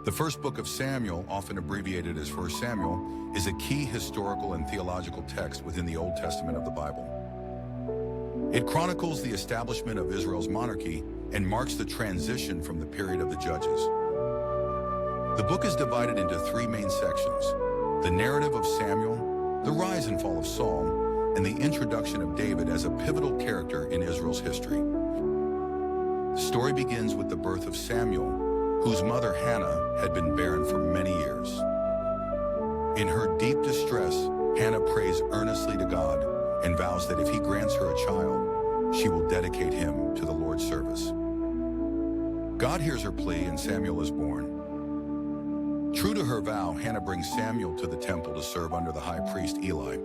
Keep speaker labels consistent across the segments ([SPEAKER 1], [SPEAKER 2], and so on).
[SPEAKER 1] The first book of Samuel, often abbreviated as 1 Samuel, is a key historical and theological text within the Old Testament of the Bible. It chronicles the establishment of Israel's monarchy and marks the transition from the period of the Judges. The book is divided into three main sections: the narrative of Samuel, the rise and fall of Saul, and the introduction of David as a pivotal character in Israel's history. The story begins with the birth of Samuel, whose mother Hannah had been barren for many years. In her deep distress, Hannah prays earnestly to God and vows that if he grants her a child, she will dedicate him to the Lord's service. God hears her plea and Samuel is born. True to her vow, Hannah brings Samuel to the temple to serve under the high priest Eli.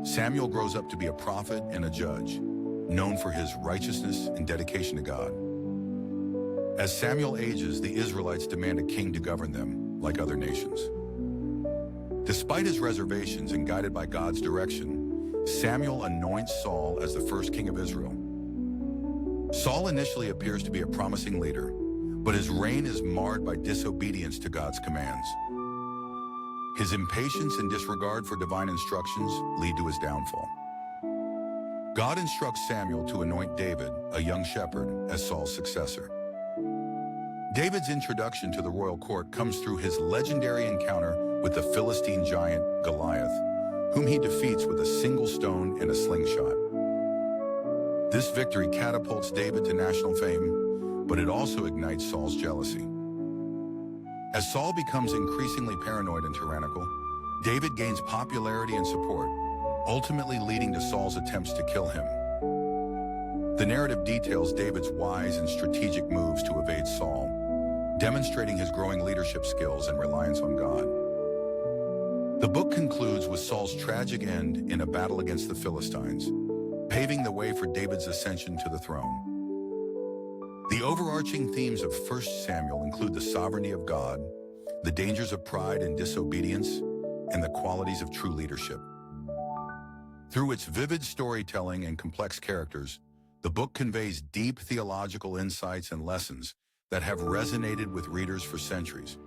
[SPEAKER 1] Samuel grows up to be a prophet and a judge, known for his righteousness and dedication to God. As Samuel ages, the Israelites demand a king to govern them, like other nations. Despite his reservations and guided by God's direction, Samuel anoints Saul as the first king of Israel. Saul initially appears to be a promising leader, but his reign is marred by disobedience to God's commands. His impatience and disregard for divine instructions lead to his downfall. God instructs Samuel to anoint David, a young shepherd, as Saul's successor. David's introduction to the royal court comes through his legendary encounter with the Philistine giant Goliath, whom he defeats with a single stone and a slingshot. This victory catapults David to national fame, but it also ignites Saul's jealousy. As Saul becomes increasingly paranoid and tyrannical, David gains popularity and support, ultimately leading to Saul's attempts to kill him. The narrative details David's wise and strategic moves to evade Saul, demonstrating his growing leadership skills and reliance on God. The book concludes with Saul's tragic end in a battle against the Philistines, paving the way for David's ascension to the throne. The overarching themes of 1 Samuel include the sovereignty of God, the dangers of pride and disobedience, and the qualities of true leadership. Through its vivid storytelling and complex characters, the book conveys deep theological insights and lessons that have resonated with readers for centuries.